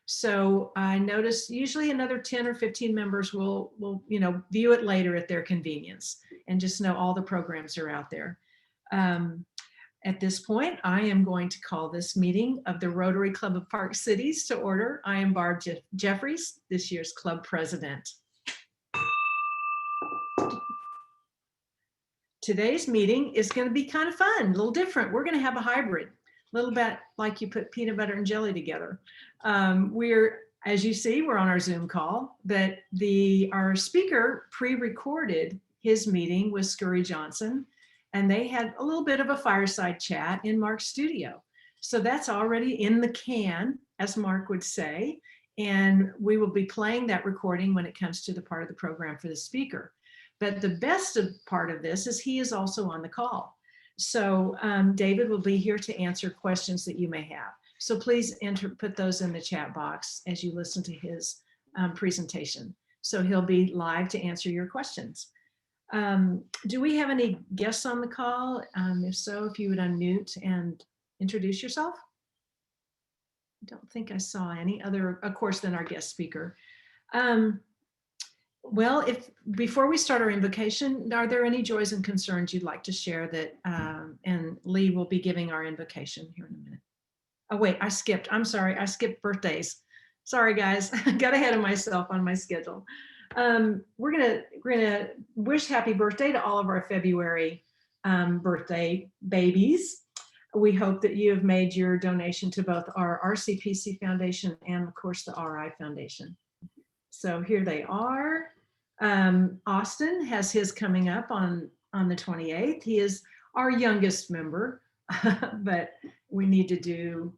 So I noticed usually another 10 or 15 members will view it later at their convenience and just know all the programs are out there. At this point, I am going to call this meeting of the Rotary Club of Park Cities to order. I am Barb Jeffries, this year's club president. Today's meeting is going to be kind of fun, a little different. We're going to have a hybrid, a little bit like you put peanut butter and jelly together. As you see, we're on our Zoom call, but our speaker pre-recorded his meeting with Shawn Johnson, and they had a little bit of a fireside chat in Mark's studio. So that's already in the can, as Mark would say, and we will be playing that recording when it comes to the part of the program for the speaker. But the best part of this is he is also on the call. So David will be here to answer questions that you may have. So please put those in the chat box as you listen to his presentation. So he'll be live to answer your questions. Do we have any guests on the call? If so, if you would unmute and introduce yourself. I don't think I saw any other, of course, than our guest speaker. Well, before we start our invocation, are there any joys and concerns you'd like to share that, and Lee will be giving our invocation here in a minute. Oh wait, I'm sorry, I skipped birthdays. Sorry guys, got ahead of myself on my schedule. We're gonna wish happy birthday to all of our February birthday babies. We hope that you have made your donation to both our RCPC Foundation and of course the RI Foundation. So here they are. Austin has his coming up on the 28th. He is our youngest member, but we need to do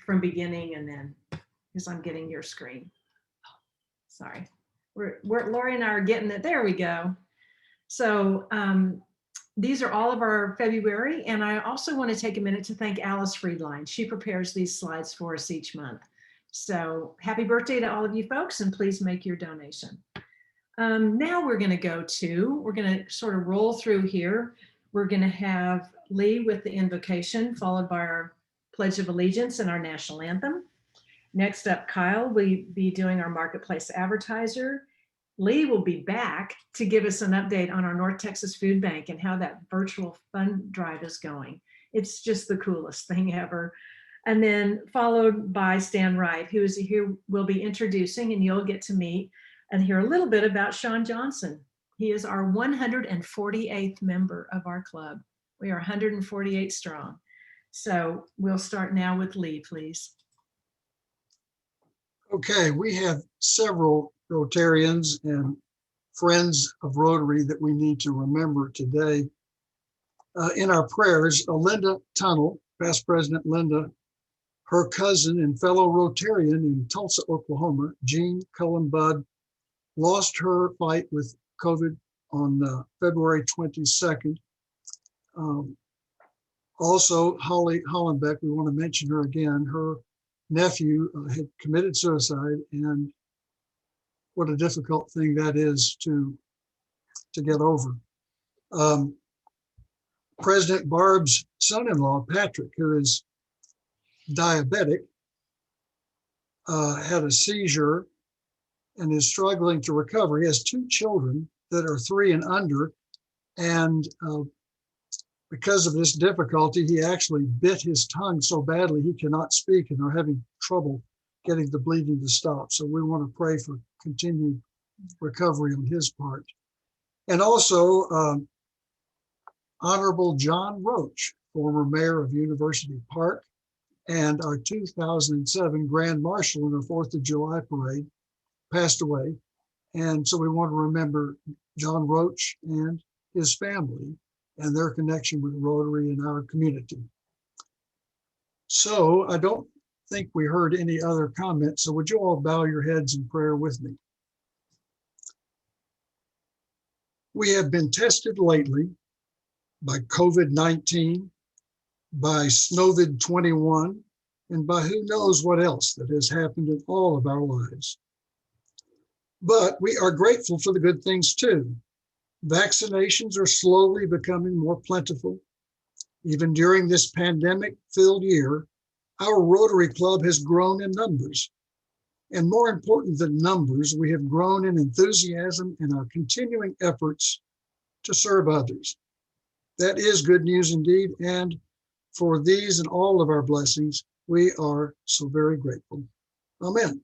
from beginning and then, because I'm getting your screen. Sorry, Lori and I are getting it. There we go. So these are all of our February, and I also want to take a minute to thank Alice Friedline. She prepares these slides for us each month. So happy birthday to all of you folks, and please make your donation. Now we're going to sort of roll through here. We're going to have Lee with the invocation, followed by our Pledge of Allegiance and our national anthem. Next up, Kyle will be doing our marketplace advertiser. Lee will be back to give us an update on our North Texas Food Bank and how that virtual fund drive is going. It's just the coolest thing ever. And then followed by Stan Wright, who will be introducing, and you'll get to meet and hear a little bit about Shawn Johnson. He is our 148th member of our club. We are 148 strong. So we'll start now with Lee, please. Okay, we have several Rotarians and friends of Rotary that we need to remember today. In our prayers, Linda Tunnell, past President Linda, her cousin and fellow Rotarian in Tulsa, Oklahoma, Jean Cullen Budd, lost her fight with COVID on February 22nd. Also, Holly Hollenbeck, we want to mention her again. Her nephew had committed suicide, and what a difficult thing that is to get over. President Barb's son-in-law, Patrick, who is diabetic, had a seizure and is struggling to recover. He has two children that are 3 and under, and because of this difficulty, he actually bit his tongue so badly he cannot speak and are having trouble getting the bleeding to stop. So we want to pray for continued recovery on his part. And also Honorable John Roach, former mayor of University Park, and our 2007 Grand Marshal in the 4th of July parade, passed away. And so we want to remember John Roach and his family and their connection with Rotary in our community. So I don't think we heard any other comments. So would you all bow your heads in prayer with me? We have been tested lately by COVID-19, by Snowvid-21, and by who knows what else that has happened in all of our lives. But we are grateful for the good things too. Vaccinations are slowly becoming more plentiful. Even during this pandemic-filled year, Our Rotary Club has grown in numbers. And more important than numbers, we have grown in enthusiasm and our continuing efforts to serve others. That is good news indeed. And for these and all of our blessings, we are so very grateful. Amen.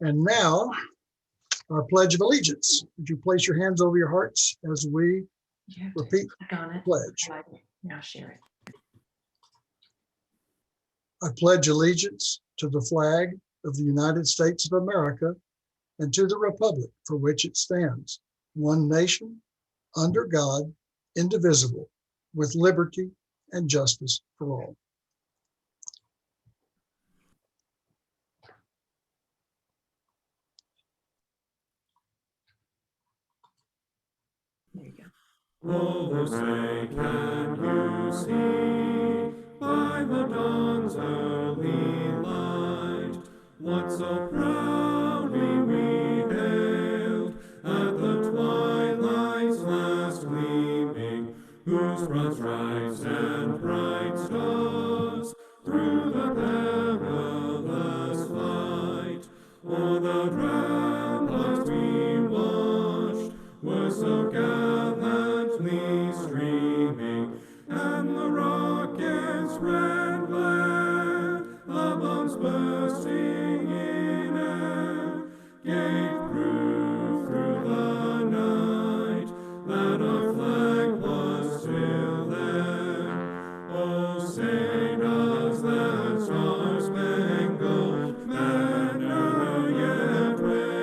And now, our Pledge of Allegiance. Would you place your hands over your hearts as we repeat the pledge? Now share it. I pledge allegiance to the flag of the United States of America and to the republic for which it stands, one nation, under God, indivisible, with liberty and justice for all. There you go. Oh, say, can you see by the dawn's early light what so proudly we hailed at the twilight's last gleaming, whose broad stripes and bright stars through the perilous fight o'er the ramparts we watched were so gallantly streaming, and the rocket's red glare, the bombs bursting in air, gave proof through the night that our flag was still there. Oh, say does that star-spangled banner yet wave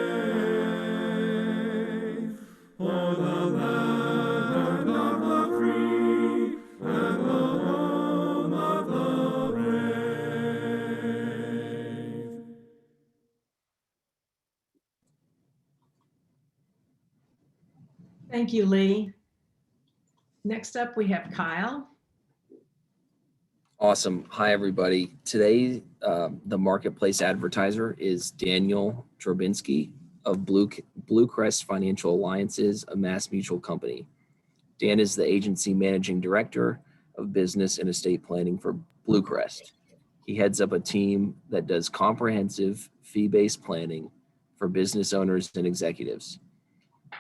o'er the land of the free and the home of the brave? Thank you, Lee. Next up, we have Kyle. Awesome. Hi, everybody. Today, the marketplace advertiser is Daniel Drobinski of Blue Crest Financial Alliances, a Mass Mutual company. Dan is the agency managing director of business and estate planning for Blue Crest. He heads up a team that does comprehensive fee-based planning for business owners and executives.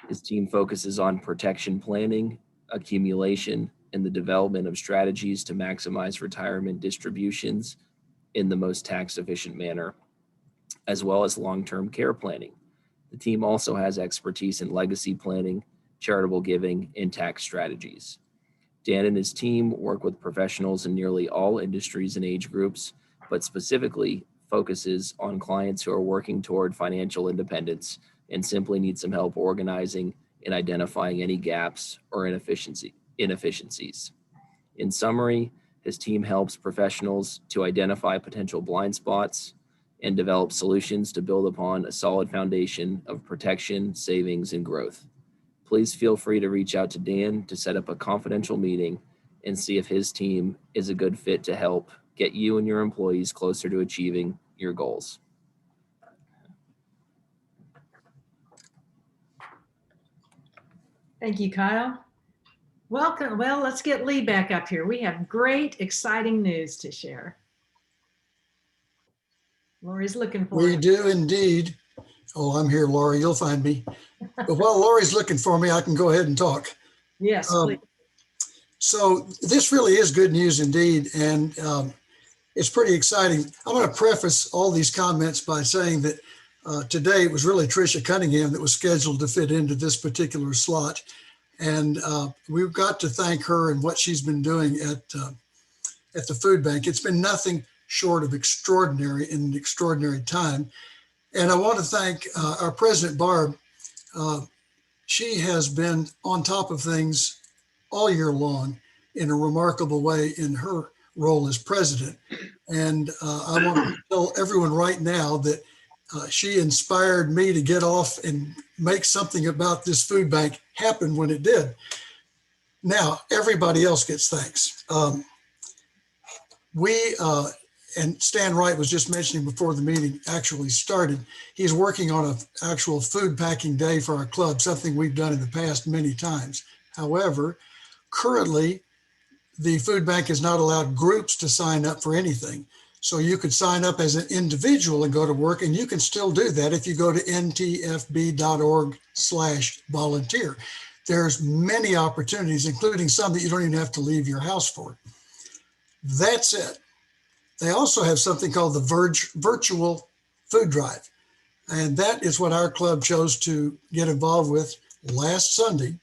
His team focuses on protection planning, accumulation, and the development of strategies to maximize retirement distributions in the most tax-efficient manner, as well as long-term care planning. The team also has expertise in legacy planning, charitable giving, and tax strategies. Dan and his team work with professionals in nearly all industries and age groups, but specifically focuses on clients who are working toward financial independence and simply need some help organizing and identifying any gaps or inefficiencies. In summary, his team helps professionals to identify potential blind spots and develop solutions to build upon a solid foundation of protection, savings, and growth. Please feel free to reach out to Dan to set up a confidential meeting and see if his team is a good fit to help get you and your employees closer to achieving your goals. Thank you, Kyle. Welcome. Well, let's get Lee back up here. We have great, exciting news to share. Lori's looking for We it. do indeed. Oh, I'm here, Lori. You'll find me. But while Lori's looking for me, I can go ahead and talk. Yes, please. So this really is good news indeed. And it's pretty exciting. I'm going to preface all these comments by saying that today it was really Tricia Cunningham that was scheduled to fit into this particular slot. And we've got to thank her and what she's been doing at the food bank. It's been nothing short of extraordinary in an extraordinary time. And I want to thank our president, Barb. She has been on top of things all year long in a remarkable way in her role as president. And I want to tell everyone right now that she inspired me to get off and make something about this food bank happen when it did. Now, everybody else gets thanks. And Stan Wright was just mentioning before the meeting actually started, he's working on an actual food packing day for our club, something we've done in the past many times. However, currently, the food bank has not allowed groups to sign up for anything. So you could sign up as an individual and go to work, and you can still do that if you go to ntfb.org/volunteer. There's many opportunities, including some that you don't even have to leave your house for. That's it. They also have something called the virtual food drive. And that is what our club chose to get involved with last Sunday.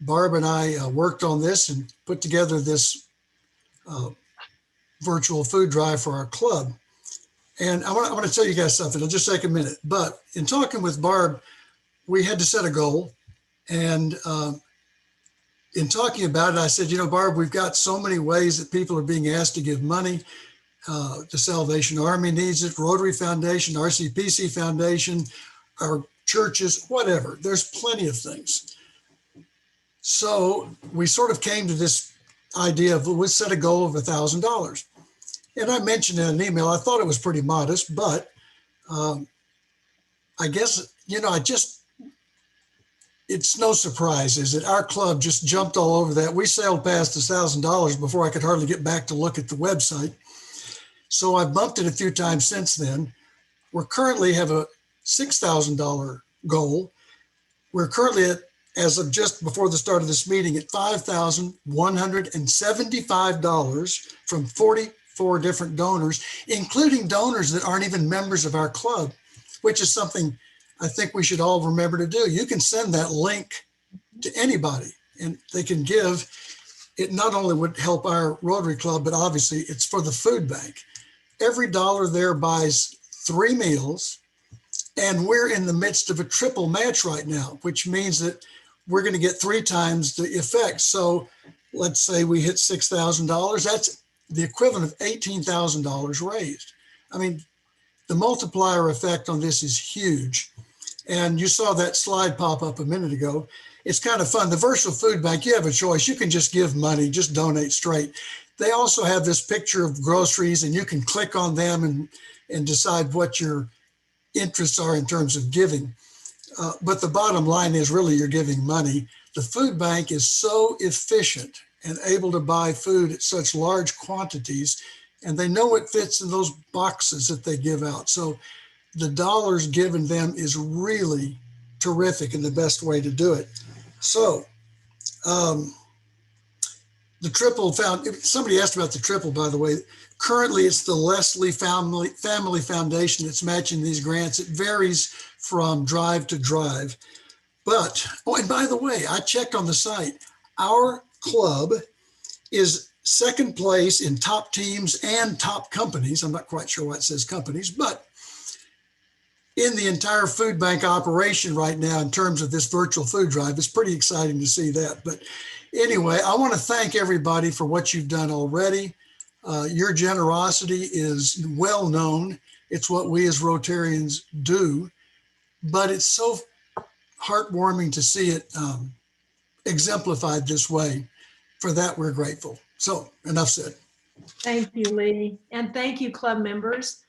Barb and I worked on this and put together this virtual food drive for our club. And I want to tell you guys something. It'll just take a minute. But in talking with Barb, we had to set a goal. And in talking about it, I said, you know, Barb, we've got so many ways that people are being asked to give money. The Salvation Army needs it, Rotary Foundation, RCPC Foundation, our churches, whatever. There's plenty of things. So we sort of came to this idea of, let's set a goal of $1,000. And I mentioned in an email, I thought it was pretty modest, but I guess, you know, it's no surprise, is it? Our club just jumped all over that. We sailed past $1,000 before I could hardly get back to look at the website. So I bumped it a few times since then. We're currently have a $6,000 goal. We're currently at, as of just before the start of this meeting, at $5,175 from 44 different donors, including donors that aren't even members of our club, which is something I think we should all remember to do. You can send that link to anybody and they can give. It not only would help our Rotary Club, but obviously it's for the food bank. Every dollar there buys 3 meals, and we're in the midst of a triple match right now, which means that we're going to get 3 times the effect. So let's say we hit $6,000, that's the equivalent of $18,000 raised. I mean, the multiplier effect on this is huge. And you saw that slide pop up a minute ago. It's kind of fun. The Virtual Food Bank, you have a choice. You can just give money, just donate straight. They also have this picture of groceries, and you can click on them and decide what your interests are in terms of giving. But the bottom line is really you're giving money. The food bank is so efficient and able to buy food at such large quantities, and they know it fits in those boxes that they give out. So the dollars given them is really terrific and the best way to do it. So the triple somebody asked about the triple, by the way. Currently, it's the Leslie Family Foundation that's matching these grants. It varies from drive to drive. But, oh, and by the way, I checked on the site. Our club is second place in top teams and top companies. I'm not quite sure why it says companies, but in the entire food bank operation right now in terms of this virtual food drive. It's pretty exciting to see that. But anyway, I want to thank everybody for what you've done already. Your generosity is well known. It's what we as Rotarians do, but it's so heartwarming to see it exemplified this way. For that, we're grateful. So enough said. Thank you, Lee. And thank you, club members.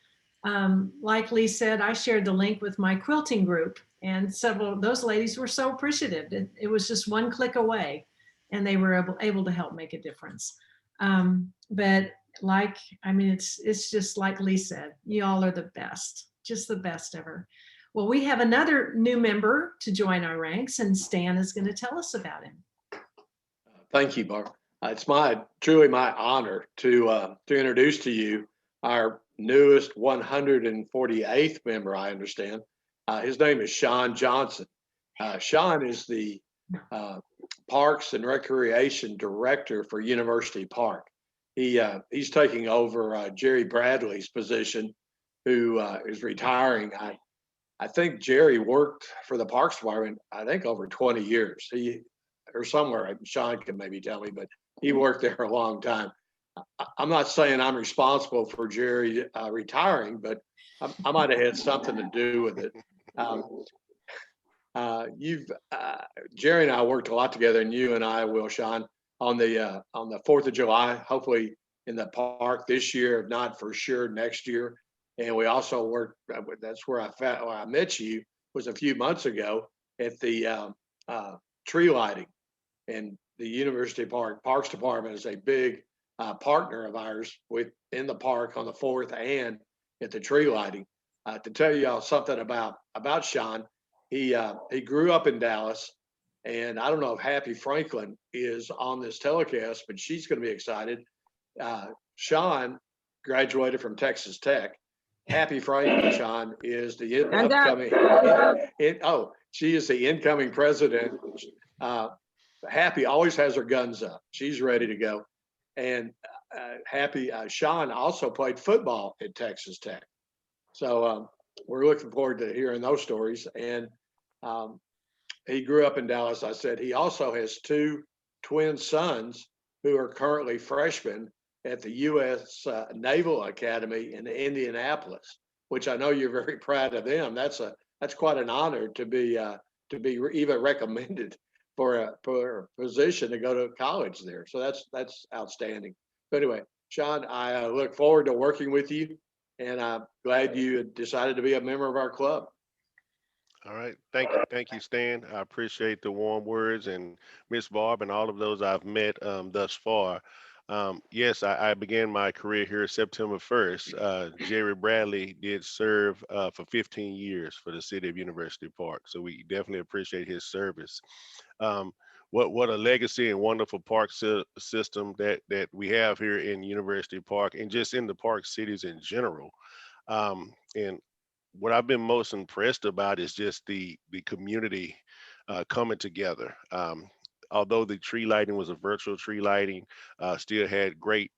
Like Lee said, I shared the link with my quilting group, and several of those ladies were so appreciative. It was just one click away, and they were able to help make a difference. But it's just like Lee said, you all are the best, just the best ever. Well, we have another new member to join our ranks, and Stan is going to tell us about him. Thank you, Barb. It's truly my honor to introduce to you our newest 148th member, I understand. His name is Shawn Johnson. Shawn is the Parks and Recreation Director for University Park. He's taking over Jerry Bradley's position, who is retiring. I think Jerry worked for the Parks Department, I think over 20 years. Or somewhere, Shawn can maybe tell me, but he worked there a long time. I'm not saying I'm responsible for Jerry retiring, but I might have had something to do with it. Jerry and I worked a lot together, and you and I will, Shawn, on the 4th of July, hopefully in the park this year, if not for sure next year. And we also worked. That's where I met you, was a few months ago at the tree lighting. And the University Park Parks Department is a big partner of ours in the park on the 4th and at the tree lighting. To tell y'all something about Shawn, he grew up in Dallas, and I don't know if Happy Franklin is on this telecast, but she's going to be excited. Shawn graduated from Texas Tech. Happy Franklin, Shawn, is the upcoming. She is the incoming president. Happy always has her guns up. She's ready to go. And Shawn also played football at Texas Tech. So we're looking forward to hearing those stories. And he grew up in Dallas. I said he also has 2 twin sons who are currently freshmen at the U.S. Naval Academy in Indianapolis, which I know you're very proud of them. That's quite an honor to be even recommended for a position to go to college there. So that's outstanding. But anyway, Shawn, I look forward to working with you, and I'm glad you decided to be a member of our club. All right. Thank you, Stan. I appreciate the warm words, and Miss Barb and all of those I've met thus far. Yes, I began my career here September 1st. Jerry Bradley did serve for 15 years for the city of University Park. So we definitely appreciate his service. What a legacy and wonderful park system that we have here in University Park and just in the park cities in general. And what I've been most impressed about is just the community coming together. Although the tree lighting was a virtual tree lighting, still had great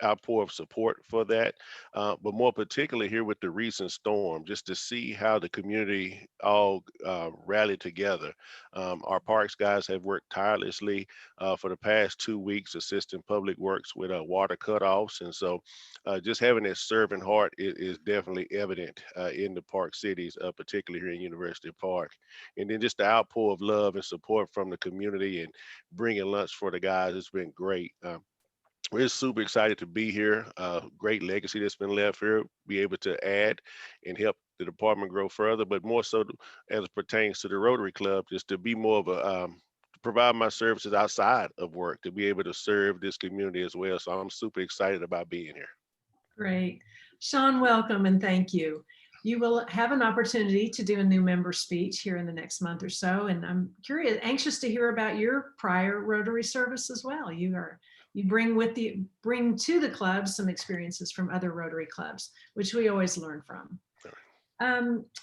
outpour of support for that. But more particularly here with the recent storm, just to see how the community all rallied together. Our parks guys have worked tirelessly for the past 2 weeks assisting Public Works with water cutoffs. And so just having that servant heart is definitely evident in the park cities, particularly here in University Park. And then just the outpour of love and support from the community and bringing lunch for the guys has been great. We're super excited to be here. Great legacy that's been left here, be able to add and help the department grow further, but more so as it pertains to the Rotary Club, just to be more of a, to provide my services outside of work, to be able to serve this community as well. So I'm super excited about being here. Great. Shawn, welcome and thank you. You will have an opportunity to do a new member speech here in the next month or so. And I'm anxious to hear about your prior Rotary service as well. You bring to the club some experiences from other Rotary clubs, which we always learn from.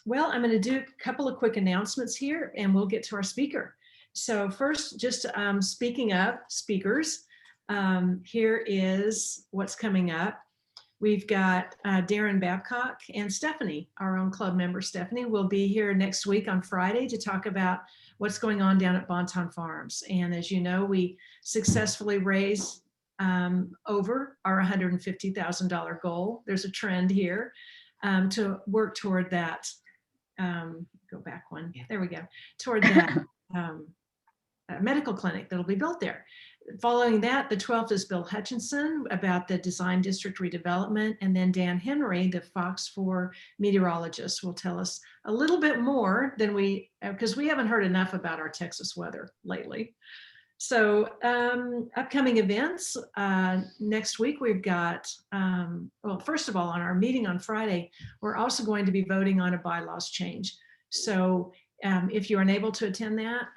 Well, I'm going to do a couple of quick announcements here and we'll get to our speaker. So first, just speaking of speakers, here is what's coming up. We've got Darren Babcock and Stephanie, our own club member Stephanie, will be here next week on Friday to talk about what's going on down at Bonton Farms. And as you know, we successfully raised over our $150,000 goal. There's a trend here to work toward that. Go back one. There we go. Toward that medical clinic that'll be built there. Following that, the 12th is Bill Hutchinson about the design district redevelopment. And then Dan Henry, the Fox 4 meteorologist, will tell us a little bit more than because we haven't heard enough about our Texas weather lately. So upcoming events, next week we've got, well, first of all, on our meeting on Friday, we're also going to be voting on a bylaws change. So if you're unable to attend that,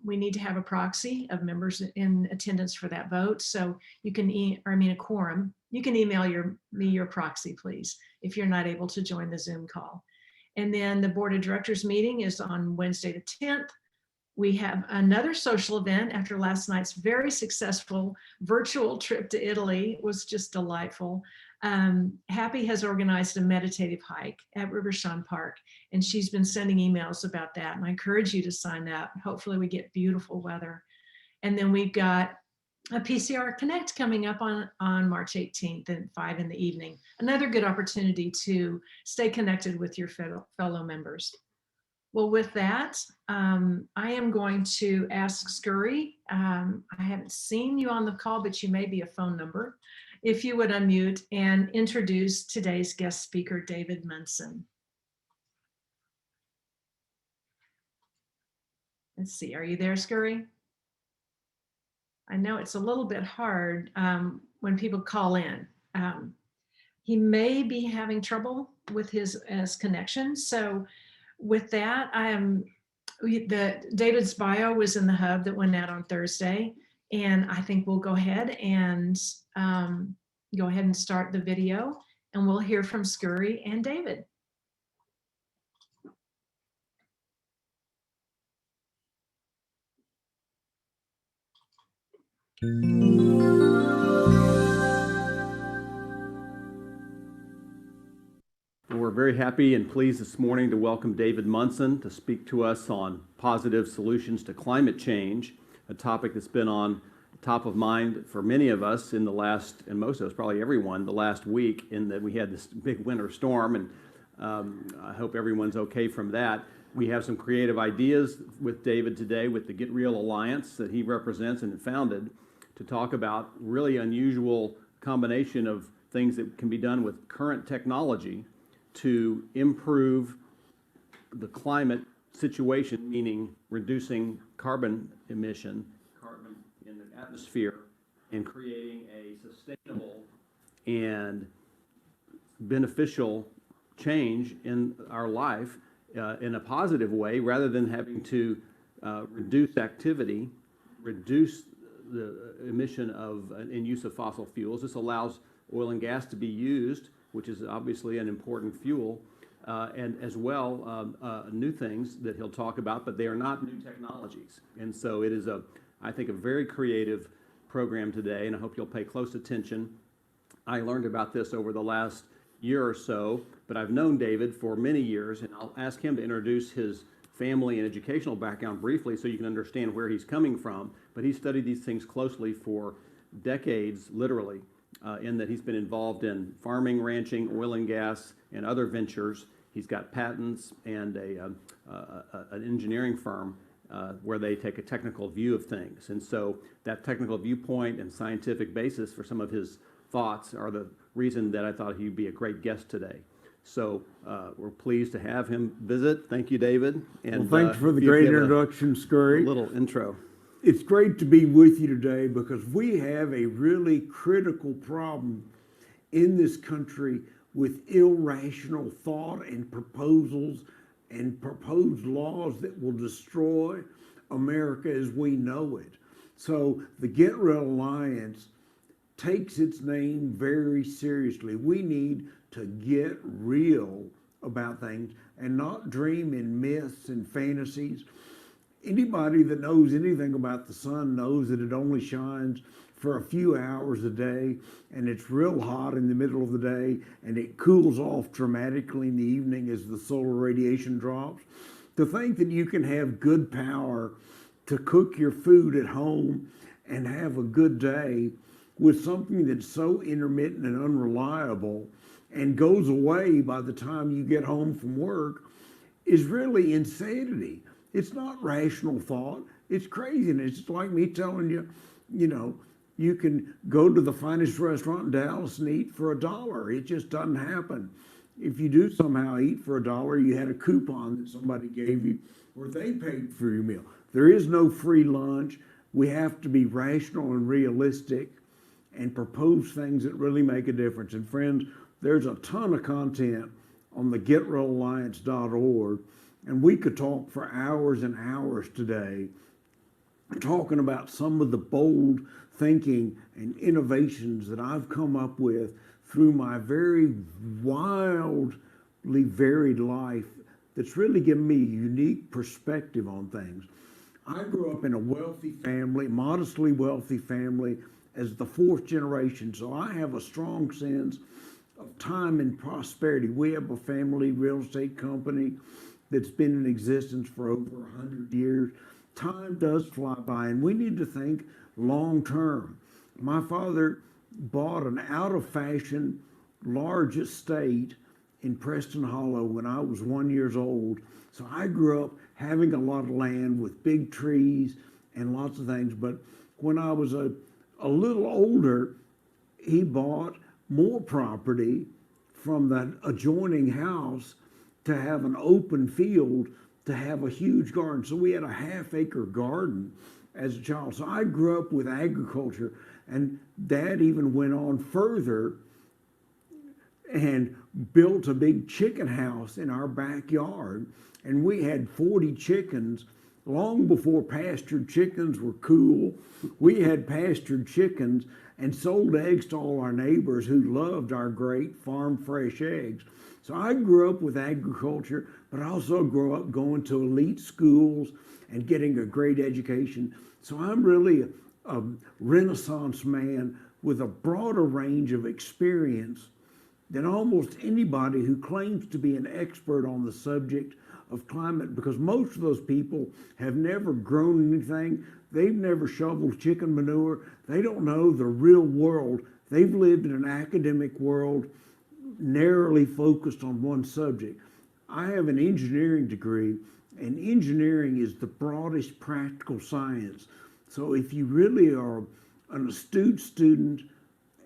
we need to have a proxy of members in attendance for that vote. So you can, a quorum, you can email me your proxy, please, if you're not able to join the Zoom call. And then the board of directors meeting is on Wednesday the 10th. We have another social event after last night's very successful virtual trip to Italy. It was just delightful. Happy has organized a meditative hike at Rivershawn Park, and she's been sending emails about that. And I encourage you to sign up. Hopefully we get beautiful weather. And then we've got a PCR Connect coming up on March 18th at 5 in the evening. Another good opportunity to stay connected with your fellow members. Well, with that, I am going to ask Scurry. I haven't seen you on the call, but you may be a phone number. If you would unmute and introduce today's guest speaker, David Munson. Let's see, are you there, Scurry? I know it's a little bit hard when people call in. He may be having trouble with his connection. So with that, David's bio was in the hub that went out on Thursday, and I think we'll go ahead and start the video, and we'll hear from Scurry and David. We're very happy and pleased this morning to welcome David Munson to speak to us on positive solutions to climate change, a topic that's been on top of mind for many of us in the last, and most of us, probably everyone, the last week, in that we had this big winter storm, and I hope everyone's okay from that. We have some creative ideas with David today with the Get Real Alliance that he represents and founded to talk about really unusual combination of things that can be done with current technology to improve the climate situation, meaning reducing carbon emission, carbon in the atmosphere, and creating a sustainable and beneficial change in our life in a positive way, rather than having to reduce activity, reduce the emission of and use of fossil fuels. This allows oil and gas to be used, which is obviously an important fuel, and as well new things that he'll talk about, but they are not new technologies. And so it is I think a very creative program today, and I hope you'll pay close attention. I learned about this over the last year or so, but I've known David for many years, and I'll ask him to introduce his family and educational background briefly so you can understand where he's coming from. But he studied these things closely for decades, literally. In that he's been involved in farming, ranching, oil and gas, and other ventures. He's got patents and an engineering firm where they take a technical view of things. And so that technical viewpoint and scientific basis for some of his thoughts are the reason that I thought he'd be a great guest today. So we're pleased to have him visit. Thank you, David. And well, thanks for the great introduction, Scurry. A little intro. It's great to be with you today because we have a really critical problem in this country with irrational thought and proposals and proposed laws that will destroy America as we know it. So the Get Real Alliance takes its name very seriously. We need to get real about things and not dream in myths and fantasies. Anybody that knows anything about the sun knows that it only shines for a few hours a day, and it's real hot in the middle of the day, and it cools off dramatically in the evening as the solar radiation drops. To think that you can have good power to cook your food at home and have a good day with something that's so intermittent and unreliable and goes away by the time you get home from work is really insanity. It's not rational thought. It's craziness. It's like me telling you, you can go to the finest restaurant in Dallas and eat for $1. It just doesn't happen. If you do somehow eat for $1, you had a coupon that somebody gave you or they paid for your meal. There is no free lunch. We have to be rational and realistic and propose things that really make a difference. And friends, there's a ton of content on the GetRealAlliance.org. And we could talk for hours and hours today talking about some of the bold thinking and innovations that I've come up with through my very wildly varied life that's really given me a unique perspective on things. I grew up in a wealthy family, modestly wealthy family, as the fourth generation, so I have a strong sense of time and prosperity. We have a family real estate company that's been in existence for over 100 years. Time does fly by, and we need to think long term. My father bought an out-of-fashion large estate in Preston Hollow when I was 1 year old. So I grew up having a lot of land with big trees and lots of things. But when I was a little older, he bought more property from that adjoining house to have an open field, to have a huge garden. So we had a half-acre garden as a child. So I grew up with agriculture, and Dad even went on further and built a big chicken house in our backyard. And we had 40 chickens long before pastured chickens were cool. We had pastured chickens and sold eggs to all our neighbors who loved our great farm fresh eggs. So I grew up with agriculture, but I also grew up going to elite schools and getting a great education. So I'm really a Renaissance man with a broader range of experience than almost anybody who claims to be an expert on the subject of climate, because most of those people have never grown anything. They've never shoveled chicken manure. They don't know the real world. They've lived in an academic world narrowly focused on one subject. I have an engineering degree, and engineering is the broadest practical science. So if you really are an astute student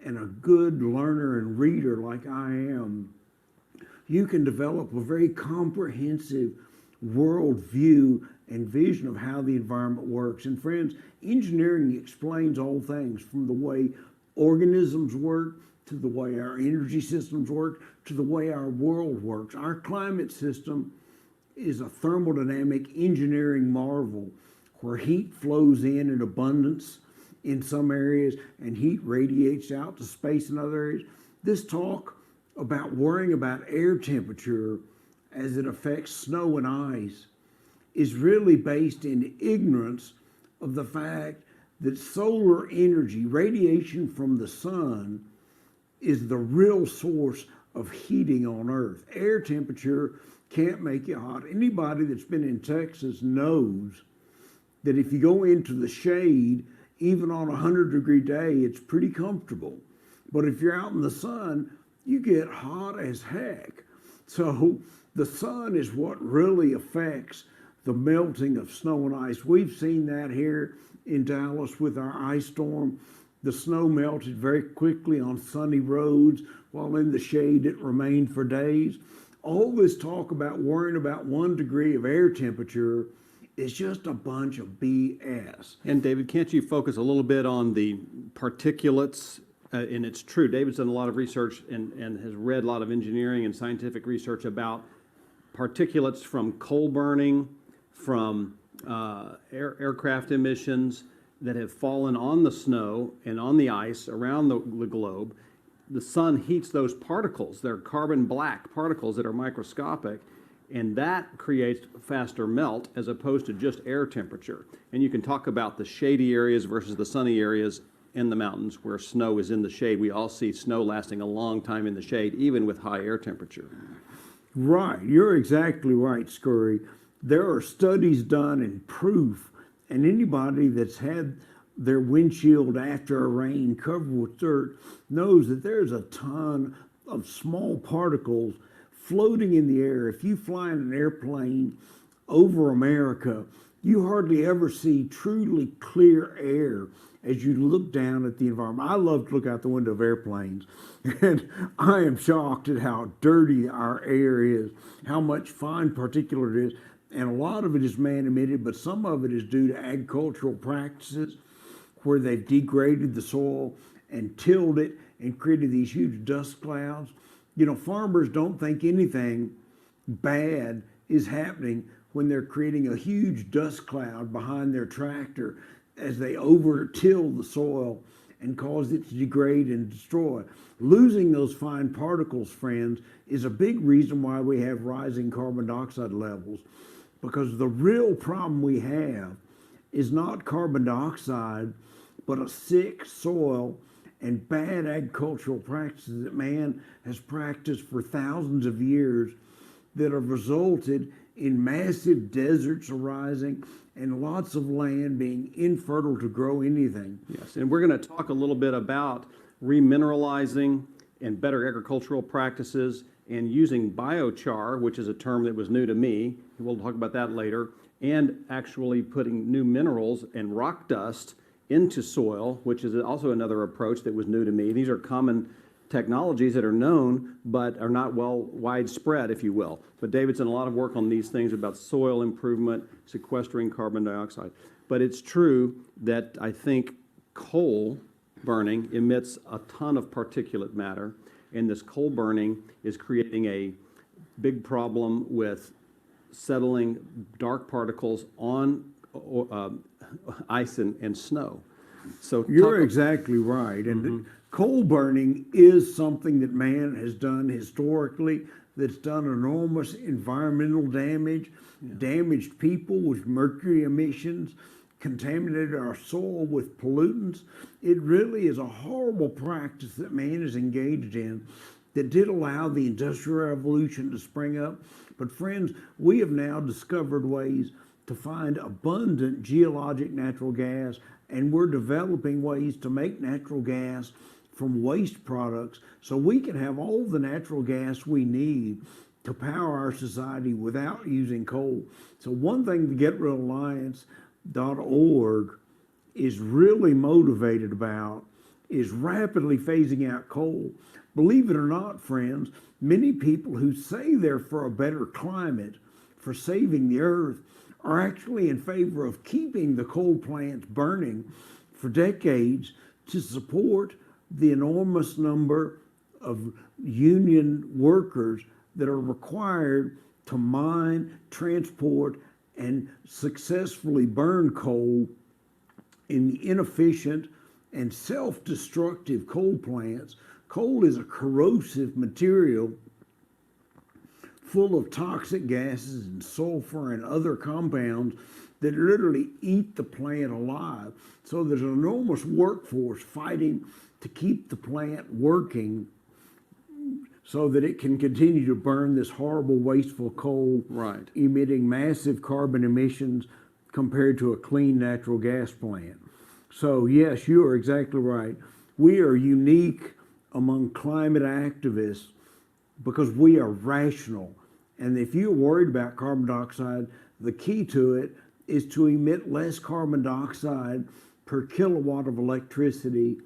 and a good learner and reader like I am, you can develop a very comprehensive worldview and vision of how the environment works. And friends, engineering explains all things, from the way organisms work, to the way our energy systems work, to the way our world works. Our climate system is a thermodynamic engineering marvel where heat flows in abundance in some areas and heat radiates out to space in other areas. This talk about worrying about air temperature as it affects snow and ice is really based in ignorance of the fact that solar energy, radiation from the sun, is the real source of heating on Earth. Air temperature can't make you hot. Anybody that's been in Texas knows that if you go into the shade, even on a 100-degree day, it's pretty comfortable. But if you're out in the sun, you get hot as heck. So the sun is what really affects the melting of snow and ice. We've seen that here in Dallas with our ice storm. The snow melted very quickly on sunny roads, while in the shade it remained for days. All this talk about worrying about 1 degree of air temperature is just a bunch of BS. And David, can't you focus a little bit on the particulates? And it's true, David's done a lot of research and has read a lot of engineering and scientific research about particulates from coal burning, from aircraft emissions that have fallen on the snow and on the ice around the globe. The sun heats those particles. They're carbon black particles that are microscopic, and that creates faster melt as opposed to just air temperature. And you can talk about the shady areas versus the sunny areas in the mountains where snow is in the shade. We all see snow lasting a long time in the shade, even with high air temperature. Right, you're exactly right, Scurry. There are studies done and proof, and anybody that's had their windshield after a rain covered with dirt knows that there's a ton of small particles floating in the air. If you fly in an airplane over America, you hardly ever see truly clear air as you look down at the environment. I love to look out the window of airplanes, and I am shocked at how dirty our air is, how much fine particulate it is, and a lot of it is man-emitted, but some of it is due to agricultural practices where they've degraded the soil and tilled it and created these huge dust clouds. You know, farmers don't think anything bad is happening when they're creating a huge dust cloud behind their tractor as they over-till the soil and cause it to degrade and destroy. Losing those fine particles, friends, is a big reason why we have rising carbon dioxide levels, because the real problem we have is not carbon dioxide, but a sick soil and bad agricultural practices that man has practiced for thousands of years that have resulted in massive deserts arising and lots of land being infertile to grow anything. Yes, and we're going to talk a little bit about remineralizing and better agricultural practices and using biochar, which is a term that was new to me. We'll talk about that later, and actually putting new minerals and rock dust into soil, which is also another approach that was new to me. These are common technologies that are known but are not well widespread, if you will. But David's done a lot of work on these things about soil improvement, sequestering carbon dioxide. But it's true that I think coal burning emits a ton of particulate matter, and this coal burning is creating a big problem with settling dark particles on ice and snow. So You're exactly right. And coal burning is something that man has done historically that's done enormous environmental damage, damaged people with mercury emissions, contaminated our soil with pollutants. It really is a horrible practice that man is engaged in that did allow the Industrial Revolution to spring up. But friends, we have now discovered ways to find abundant geologic natural gas, and we're developing ways to make natural gas from waste products so we can have all the natural gas we need to power our society without using coal. So one thing the GetRealAlliance.org is really motivated about is rapidly phasing out coal. Believe it or not, friends, many people who say they're for a better climate, for saving the earth, are actually in favor of keeping the coal plants burning for decades to support the enormous number of union workers that are required to mine, transport, and successfully burn coal in the inefficient and self-destructive coal plants. Coal is a corrosive material full of toxic gases and sulfur and other compounds that literally eat the plant alive. So there's an enormous workforce fighting to keep the plant working so that it can continue to burn this horrible, wasteful coal, Right. emitting massive carbon emissions compared to a clean natural gas plant. So yes, you are exactly right. We are unique among climate activists because we are rational. And if you're worried about carbon dioxide, the key to it is to emit less carbon dioxide per kilowatt of electricity,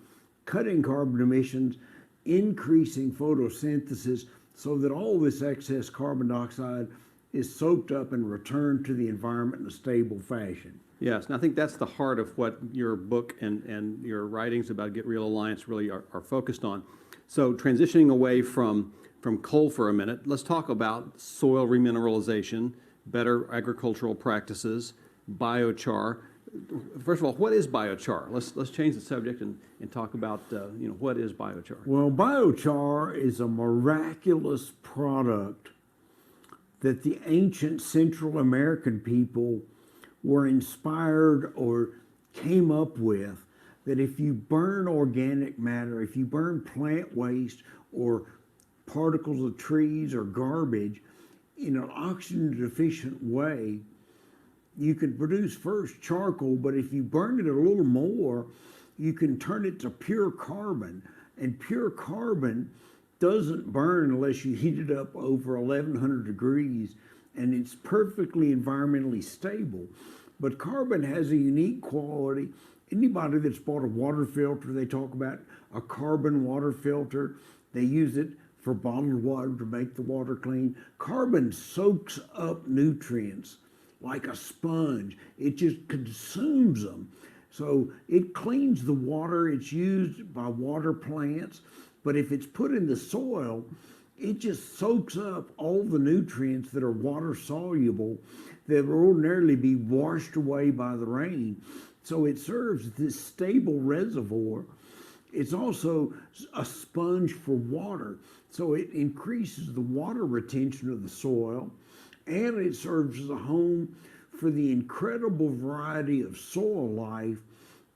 cutting carbon emissions, increasing photosynthesis so that all this excess carbon dioxide is soaked up and returned to the environment in a stable fashion. Yes, and I think that's the heart of what your book and your writings about Get Real Alliance really are focused on. So transitioning away from coal for a minute, let's talk about soil remineralization, better agricultural practices, biochar. First of all, what is biochar? Let's change the subject and talk about what is biochar. Well, biochar is a miraculous product that the ancient Central American people were inspired or came up with, that if you burn organic matter, if you burn plant waste or particles of trees or garbage in an oxygen deficient way, you can produce first charcoal, but if you burn it a little more, you can turn it to pure carbon. And pure carbon doesn't burn unless you heat it up over 1100 degrees, and it's perfectly environmentally stable. But carbon has a unique quality. Anybody that's bought a water filter, they talk about a carbon water filter. They use it for bottled water to make the water clean. Carbon soaks up nutrients like a sponge. It just consumes them. So it cleans the water. It's used by water plants. But if it's put in the soil, it just soaks up all the nutrients that are water soluble that would ordinarily be washed away by the rain. So it serves this stable reservoir. It's also a sponge for water. So it increases the water retention of the soil, and it serves as a home for the incredible variety of soil life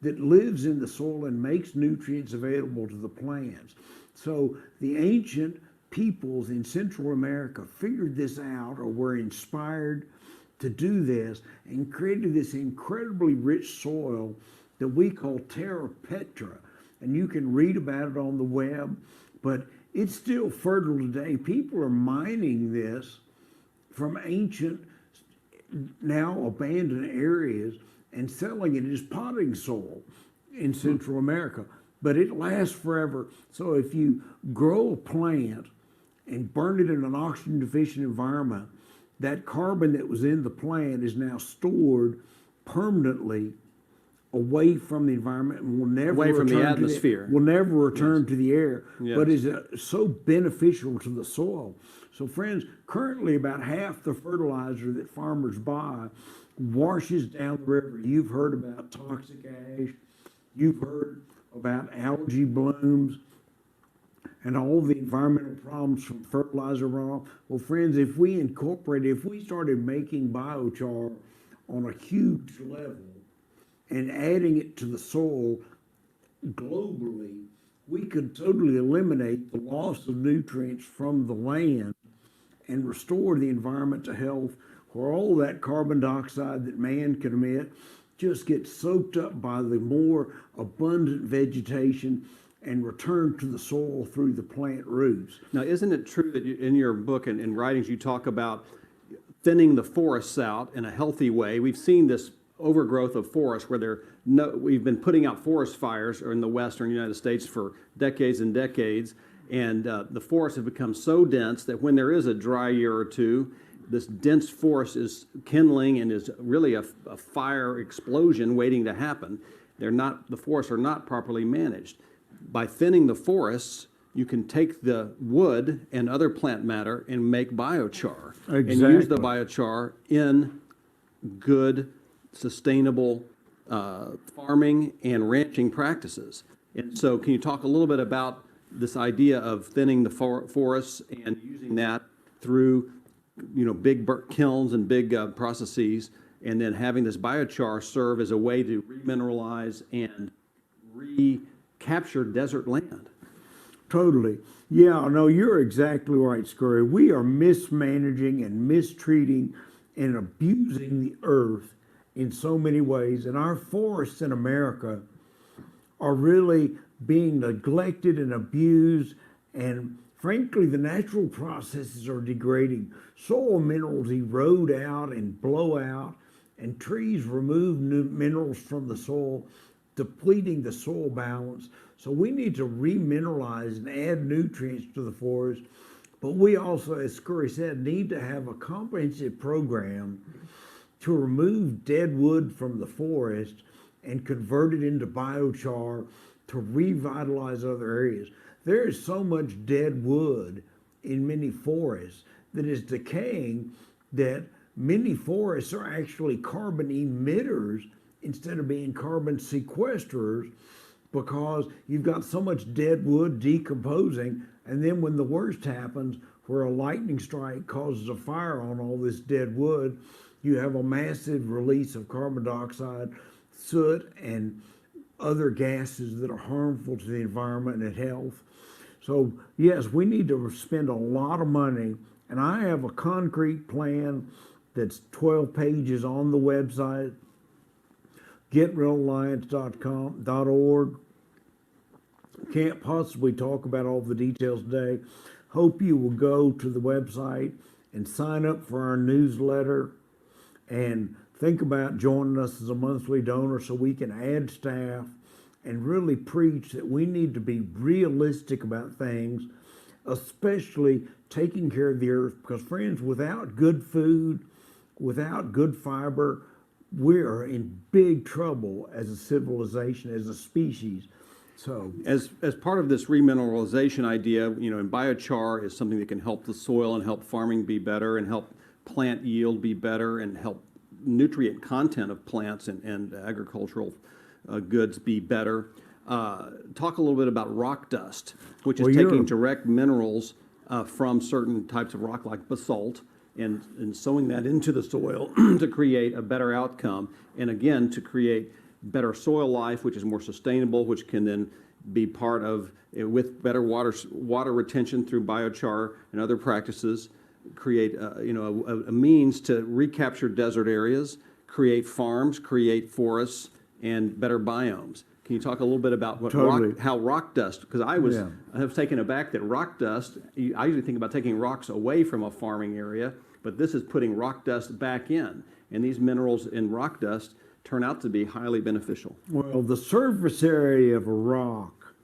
that lives in the soil and makes nutrients available to the plants. So the ancient peoples in Central America figured this out or were inspired to do this and created this incredibly rich soil that we call terra petra. And you can read about it on the web, but it's still fertile today. People are mining this from ancient, now abandoned areas and selling it as potting soil in Central America. But it lasts forever. So if you grow a plant and burn it in an oxygen deficient environment, that carbon that was in the plant is now stored permanently away from the environment and will never Away from the return to atmosphere. will never return to the air, but Yes. is so beneficial to the soil. So friends, currently about half the fertilizer that farmers buy washes down the river. You've heard about toxic ash, you've heard about algae blooms, and all the environmental problems from fertilizer runoff. Well, friends, if we started making biochar on a huge level and adding it to the soil globally, we could totally eliminate the loss of nutrients from the land and restore the environment to health, where all that carbon dioxide that man can emit just gets soaked up by the more abundant vegetation and returned to the soil through the plant roots. Now, isn't it true that in your book and in writings you talk about thinning the forests out in a healthy way? We've seen this overgrowth of forests where we've been putting out forest fires in the western United States for decades and decades, and the forests have become so dense that when there is a dry year or two, this dense forest is kindling and is really a fire explosion waiting to happen. The forests are not properly managed. By thinning the forests, you can take the wood and other plant matter and make biochar. And use the biochar in good, sustainable farming and ranching practices. And so can you talk a little bit about this idea of thinning the forests and using that through big kilns and big processes, and then having this biochar serve as a way to remineralize and recapture desert land? Totally. Yeah, no, you're exactly right, Scurry. We are mismanaging and mistreating and abusing the earth in so many ways. And our forests in America are really being neglected and abused. And frankly, the natural processes are degrading. Soil minerals erode out and blow out, and trees remove new minerals from the soil, depleting the soil balance. So we need to remineralize and add nutrients to the forest. But we also, as Scurry said, need to have a comprehensive program to remove dead wood from the forest and convert it into biochar to revitalize other areas. There is so much dead wood in many forests that is decaying that many forests are actually carbon emitters instead of being carbon sequesterers, because you've got so much dead wood decomposing, and then when the worst happens, where a lightning strike causes a fire on all this dead wood, you have a massive release of carbon dioxide, soot, and other gases that are harmful to the environment and health. So yes, we need to spend a lot of money, and I have a concrete plan that's 12 pages on the website, getrealalliance.org. Can't possibly talk about all the details today. Hope you will go to the website and sign up for our newsletter and think about joining us as a monthly donor so we can add staff and really preach that we need to be realistic about things, especially taking care of the earth. Because friends, without good food, without good fiber, we are in big trouble as a civilization, as a species. So as part of this remineralization idea, and biochar is something that can help the soil and help farming be better and help plant yield be better and help nutrient content of plants and agricultural goods be better. Talk a little bit about rock dust, which is taking direct minerals from certain types of rock like basalt and sowing that into the soil to create a better outcome, and again to create better soil life, which is more sustainable, which can then be part of, with better water retention through biochar and other practices, create a means to recapture desert areas, create farms, create forests, and better biomes. Can you talk a little bit about how rock dust? Because I was taken aback that rock dust. I usually think about taking rocks away from a farming area, but this is putting rock dust back in, and these minerals in rock dust turn out to be highly beneficial. Well, the surface area of a rock,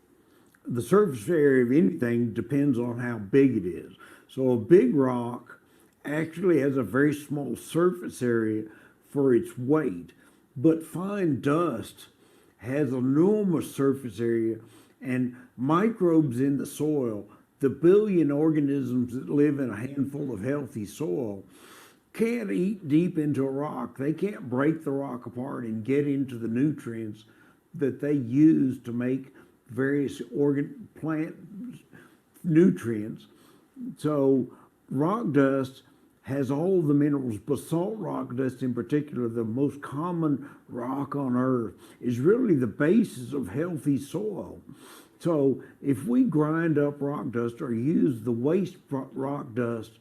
the surface area of anything depends on how big it is. So a big rock actually has a very small surface area for its weight, but fine dust has enormous surface area, and microbes in the soil, the billion organisms that live in a handful of healthy soil, can't eat deep into a rock. They can't break the rock apart and get into the nutrients that they use to make various plant nutrients. So rock dust has all the minerals, basalt rock dust in particular, the most common rock on earth, is really the basis of healthy soil. So if we grind up rock dust or use the waste rock dust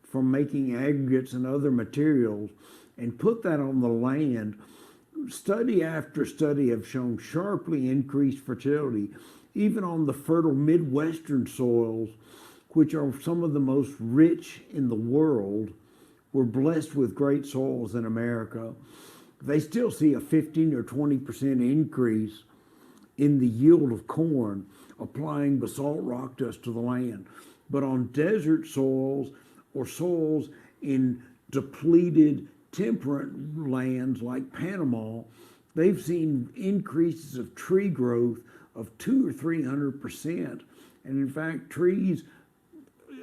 from making aggregates and other materials and put that on the land, study after study have shown sharply increased fertility, even on the fertile Midwestern soils, which are some of the most rich in the world. We're blessed with great soils in America. They still see a 15 or 20% increase in the yield of corn applying basalt rock dust to the land. But on desert soils or soils in depleted temperate lands like Panama, they've seen increases of tree growth of 200 or 300%. And in fact, trees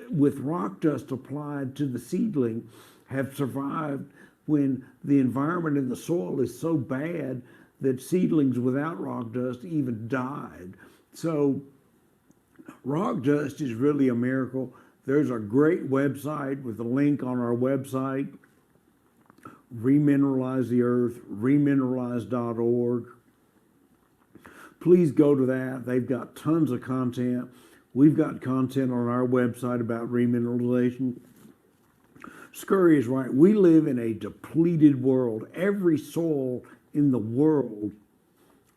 with rock dust applied to the seedling have survived when the environment in the soil is so bad that seedlings without rock dust even died. So rock dust is really a miracle. There's a great website with a link on our website, Remineralize the Earth, remineralize.org. Please go to that. They've got tons of content. We've got content on our website about remineralization. Scurry is right. We live in a depleted world. Every soil in the world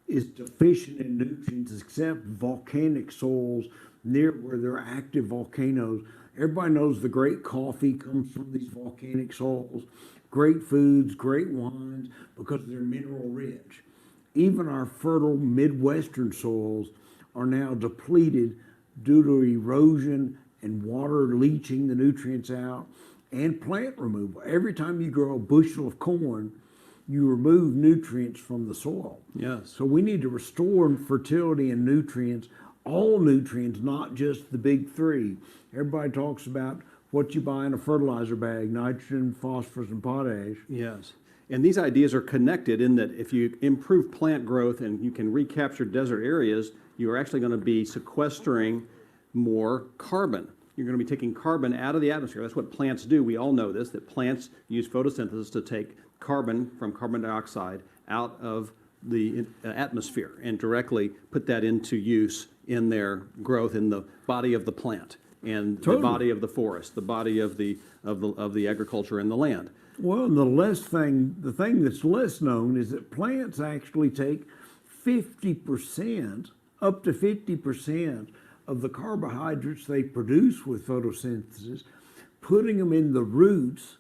is deficient in nutrients except volcanic soils near where there are active volcanoes. Everybody knows the great coffee comes from these volcanic soils, great foods, great wines, because they're mineral rich. Even our fertile Midwestern soils are now depleted due to erosion and water leaching the nutrients out and plant removal. Every time you grow a bushel of corn, you remove nutrients from the soil. Yes. So we need to restore fertility and nutrients, all nutrients, not just the big three. Everybody talks about what you buy in a fertilizer bag, nitrogen, phosphorus, and potash. Yes. And these ideas are connected in that if you improve plant growth and you can recapture desert areas, you're actually going to be sequestering more carbon. You're going to be taking carbon out of the atmosphere. That's what plants do. We all know this, that plants use photosynthesis to take carbon from carbon dioxide out of the atmosphere and directly put that into use in their growth in the body of the plant and the body of the forest, the body of the agriculture and the land. Well, and the thing that's less known is that plants actually take 50%, up to 50% of the carbohydrates they produce with photosynthesis, putting them in the roots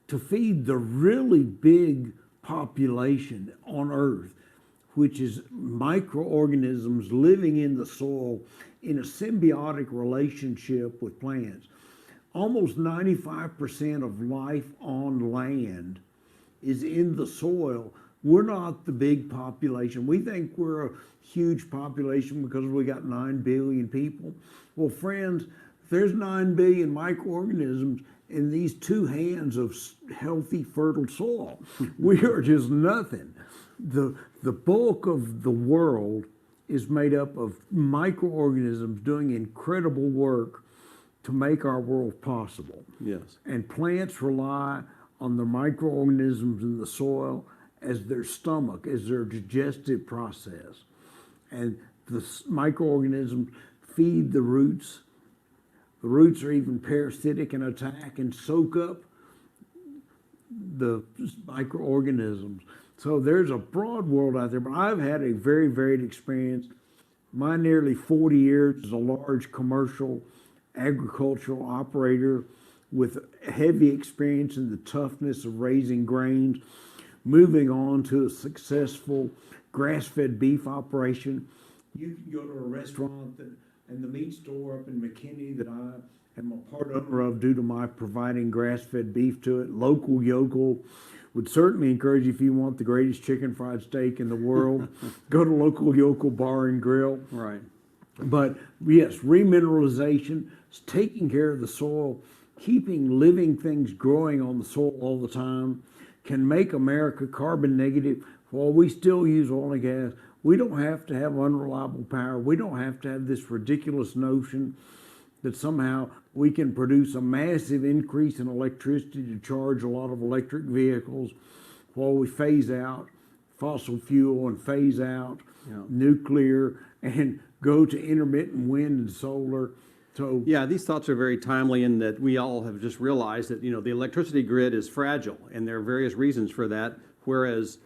to feed the really big population on Earth, which is microorganisms living in the soil in a symbiotic relationship with plants. Almost 95% of life on land is in the soil. We're not the big population. We think we're a huge population because we got 9 billion people. Well, friends, there's 9 billion microorganisms in these 2 hands of healthy, fertile soil. We are just nothing. The bulk of the world is made up of microorganisms doing incredible work to make our world possible. Yes. And plants rely on the microorganisms in the soil as their stomach, as their digestive process. And the microorganisms feed the roots. The roots are even parasitic and attack and soak up the microorganisms. So there's a broad world out there, but I've had a very varied experience. My nearly 40 years as a large commercial agricultural operator with heavy experience in the toughness of raising grains, moving on to a successful grass-fed beef operation. You can go to a restaurant and the meat store up in McKinney that I am a part owner of due to my providing grass-fed beef to it, local yokel, would certainly encourage you, if you want the greatest chicken fried steak in the world, go to local yokel bar and grill. Right. But yes, remineralization, taking care of the soil, keeping living things growing on the soil all the time can make America carbon negative. While we still use oil and gas, we don't have to have unreliable power. We don't have to have this ridiculous notion that somehow we can produce a massive increase in electricity to charge a lot of electric vehicles while we phase out fossil fuel and phase out nuclear and go to intermittent wind and solar. So Yeah, these thoughts are very timely in that we all have just realized that, the electricity grid is fragile, and there are various reasons for that, whereas,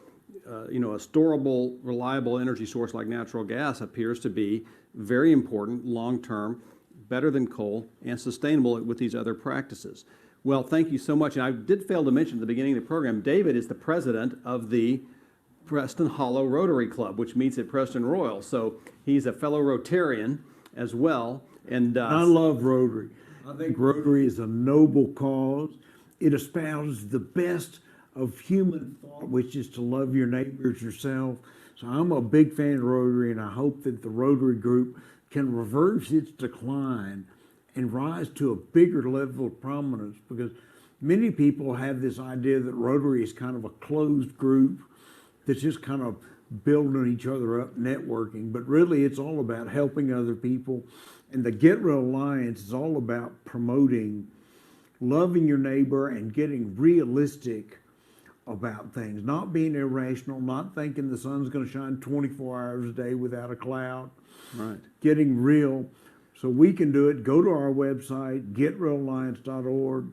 a storable, reliable energy source like natural gas appears to be very important long-term, better than coal, and sustainable with these other practices. Well, thank you so much. And I did fail to mention at the beginning of the program, David is the president of the Preston Hollow Rotary Club, which meets at Preston Royal. So he's a fellow Rotarian as well. And I love Rotary. I think Rotary is a noble cause. It espouses the best of human thought, which is to love your neighbors yourself. So I'm a big fan of Rotary, and I hope that the Rotary group can reverse its decline and rise to a bigger level of prominence, because many people have this idea that Rotary is kind of a closed group that's just kind of building each other up, networking, but really it's all about helping other people. And the Get Real Alliance is all about promoting loving your neighbor and getting realistic about things, not being irrational, not thinking the sun's going to shine 24 hours a day without a cloud. Right. Getting real. So we can do it. Go to our website, getrealalliance.org.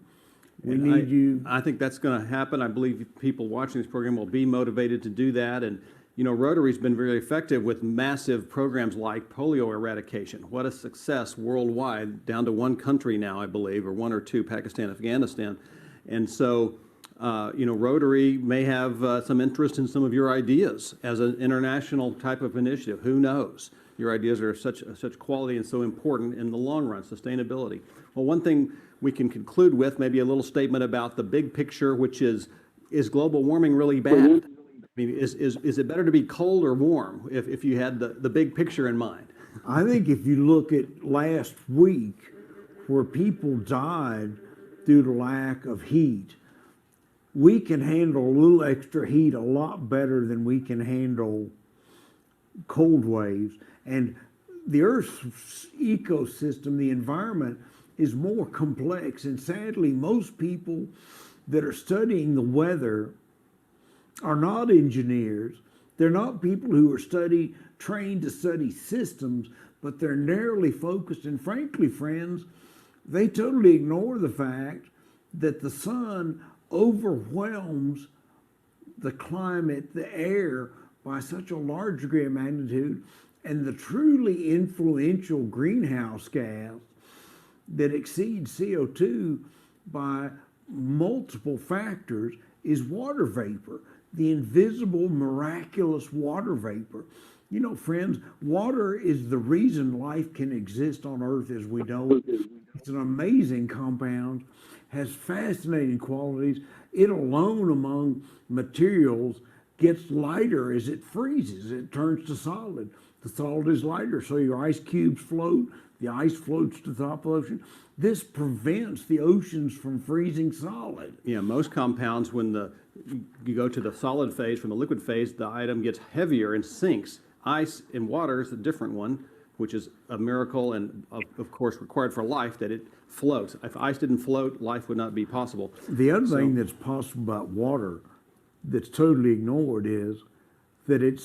We need you. I think that's going to happen. I believe people watching this program will be motivated to do that. And, Rotary's been very effective with massive programs like polio eradication. What a success worldwide, down to one country now, I believe, or one or two, Pakistan, Afghanistan. And so, Rotary may have some interest in some of your ideas as an international type of initiative. Who knows? Your ideas are such quality and so important in the long run, sustainability. Well, one thing we can conclude with, maybe a little statement about the big picture, which is global warming really bad? I mean, is it better to be cold or warm if you had the big picture in mind? I think if you look at last week, where people died due to lack of heat, we can handle a little extra heat a lot better than we can handle cold waves. And the Earth's ecosystem, the environment, is more complex. And sadly, most people that are studying the weather are not engineers. They're not people who are trained to study systems, but they're narrowly focused. And frankly, friends, they totally ignore the fact that the sun overwhelms the climate, the air, by such a large degree of magnitude. And the truly influential greenhouse gas that exceeds CO2 by multiple factors is water vapor, the invisible, miraculous water vapor. Friends, water is the reason life can exist on Earth as we know it. It's an amazing compound, has fascinating qualities. It alone among materials gets lighter as it freezes. It turns to solid. The solid is lighter, so your ice cubes float. The ice floats to the top of the ocean. This prevents the oceans from freezing solid. Yeah, most compounds, when you go to the solid phase from the liquid phase, the item gets heavier and sinks. Ice and water is a different one, which is a miracle and, of course, required for life, that it floats. If ice didn't float, life would not be possible. The other thing that's possible about water that's totally ignored is that it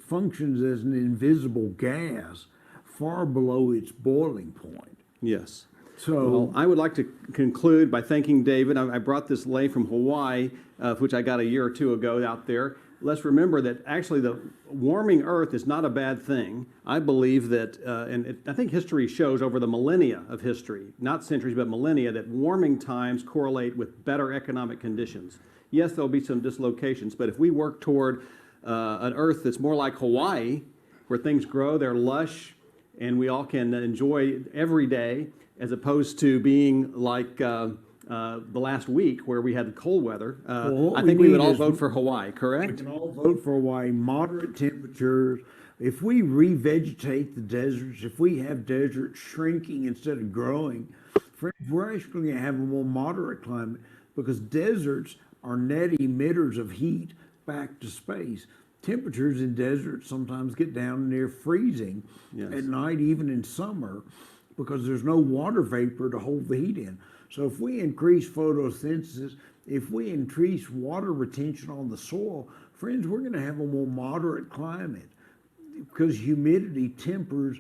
functions as an invisible gas far below its boiling point. Yes. So, well, I would like to conclude by thanking David. I brought this lei from Hawaii, which I got a year or two ago out there. Let's remember that actually the warming Earth is not a bad thing. I believe that, I think history shows over the millennia of history, not centuries, but millennia, that warming times correlate with better economic conditions. Yes, there'll be some dislocations, but if we work toward an Earth that's more like Hawaii, where things grow, they're lush, and we all can enjoy every day, as opposed to being like the last week where we had cold weather. Well, what I we think we would need all is- vote for Hawaii, We correct? can all vote for Hawaii, moderate temperatures. If we revegetate the deserts, if we have deserts shrinking instead of growing, friends, we're actually going to have a more moderate climate because deserts are net emitters of heat back to space. Temperatures in deserts sometimes get down near freezing Yes. at night, even in summer, because there's no water vapor to hold the heat in. So if we increase photosynthesis, if we increase water retention on the soil, friends, we're going to have a more moderate climate because humidity tempers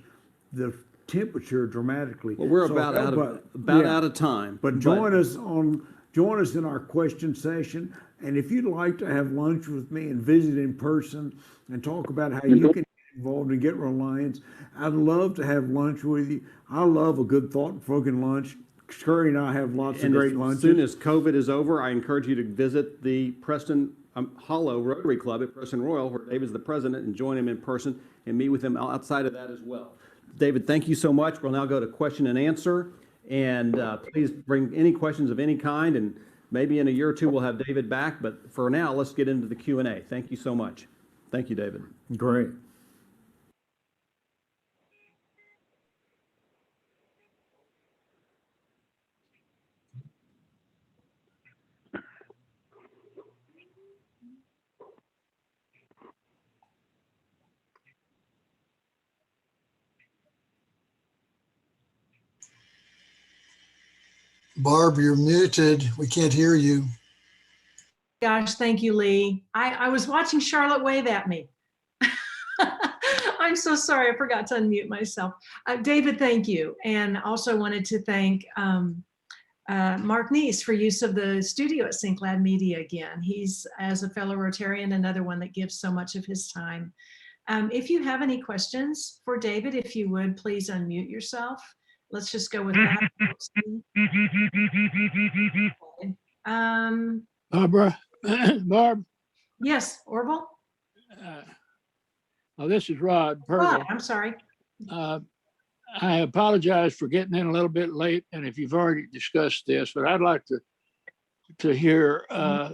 the temperature dramatically. Well, we're So about yeah. out of time. But join us in our question session. And if you'd like to have lunch with me and visit in person and talk about how you can get involved and get Reliance, I'd love to have lunch with you. I love a good thought-provoking lunch. Curry and I have lots of And great as lunches. soon as COVID is over, I encourage you to visit the Preston Hollow Rotary Club at Preston Royal, where David's the president, and join him in person and meet with him outside of that as well. David, thank you so much. We'll now go to question and answer. And please bring any questions of any kind. And maybe in a year or two, we'll have David back. But for now, let's get into the Q&A. Thank you so much. Thank you, David. Great. Barb, you're muted. We can't hear you. Gosh, thank you, Lee. I was watching Charlotte wave at me. I'm so sorry, I forgot to unmute myself. David, thank you. And also wanted to thank Mark Neese for use of the studio at SyncLab Media again. He's, as a fellow Rotarian, another one that gives so much of his time. If you have any questions for David, if you would, please unmute yourself. Let's just go with that. Barbara, Barb, Yes, Orville? this is Rod Oh, Purtle. I'm sorry. I apologize for getting in a little bit late, and if you've already discussed this, but I'd like to hear a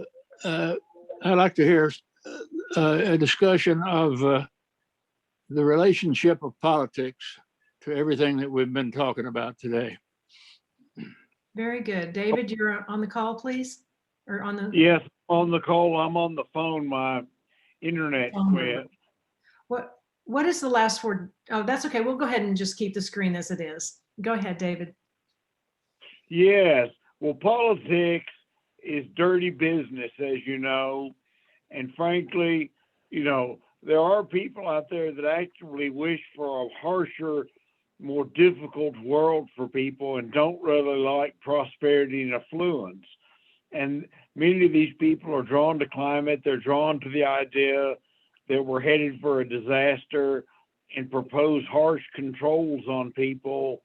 discussion of the relationship of politics to everything that we've been talking about today. Very good. David, you're on the call, please? Or on the, Yes, on the call. I'm on the phone. My internet quit. what is the last word? Oh, that's okay. We'll go ahead and just keep the screen as it is. Go ahead, David. Yes. Well, politics is dirty business, as you know. And frankly, you know, there are people out there that actually wish for a harsher, more difficult world for people and don't really like prosperity and affluence. And many of these people are drawn to climate. They're drawn to the idea that we're headed for a disaster and propose harsh controls on people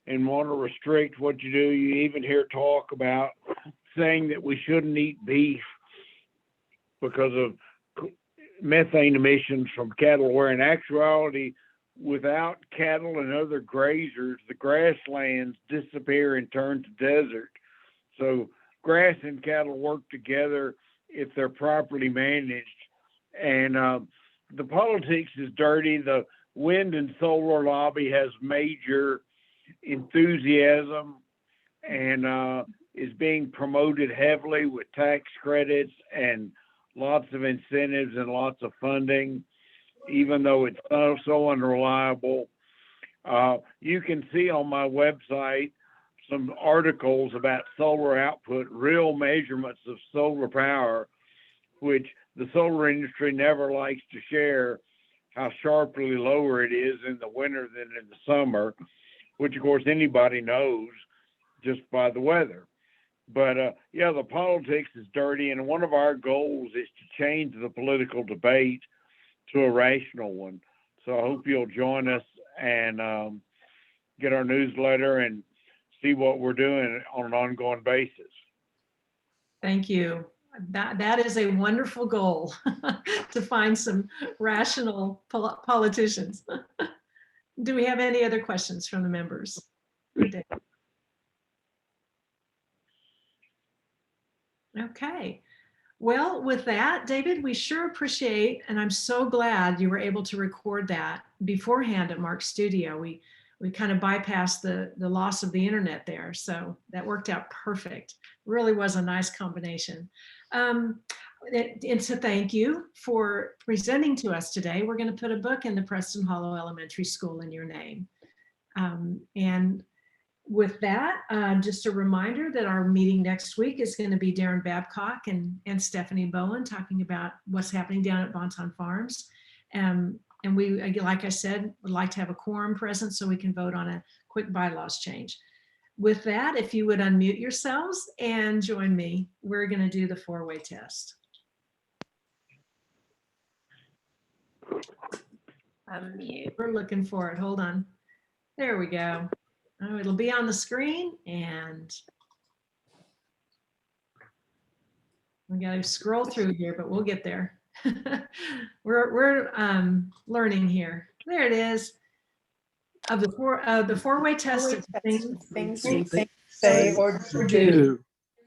and want to restrict what you do. You even hear talk about saying that we shouldn't eat beef because of methane emissions from cattle, where in actuality, without cattle and other grazers, the grasslands disappear and turn to desert. So grass and cattle work together if they're properly managed. And the politics is dirty. The wind and solar lobby has major enthusiasm and is being promoted heavily with tax credits and lots of incentives and lots of funding, even though it's so unreliable. You can see on my website some articles about solar output, real measurements of solar power, which the solar industry never likes to share, how sharply lower it is in the winter than in the summer, which of course anybody knows just by the weather. But yeah, the politics is dirty, and one of our goals is to change the political debate to a rational one. So I hope you'll join us and get our newsletter and see what we're doing on an ongoing basis. Thank you. That is a wonderful goal to find some rational politicians. Do we have any other questions from the members? Okay. Well, with that, David, we sure appreciate, and I'm so glad you were able to record that beforehand at Mark's studio. We kind of bypassed the loss of the internet there, so that worked out perfect. Really was a nice combination. And to thank you for presenting to us today. We're going to put a book in the Preston Hollow Elementary School in your name. And with that, just a reminder that our meeting next week is going to be Darren Babcock and Stephanie Bowen talking about what's happening down at Bonton Farms. And we, like I said, would like to have a quorum present so we can vote on a quick bylaws change. With that, if you would unmute yourselves and join me, we're going to do the four-way test. Unmute. We're looking for it. Hold on. There we go. Oh, it'll be on the screen, and we got to scroll through here, but we'll get there. we're learning here. There it is. Of the four-way test of things we say or do.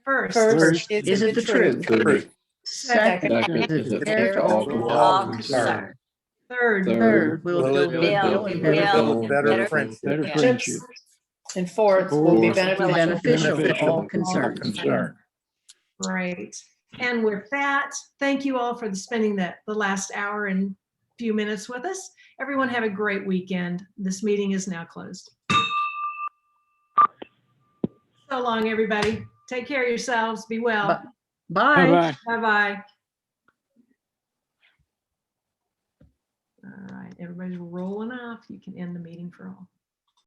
First, is it the truth? Second, is it fair to all concerned? Third, will it build better friendships? And fourth, will be beneficial to all concerned. Right. And with that, thank you all for spending the last hour and few minutes with us. Everyone have a great weekend. This meeting is now closed. So long, everybody. Take care of yourselves. Be well. Bye. Bye-bye. All right, everybody's rolling off. You can end the meeting for all.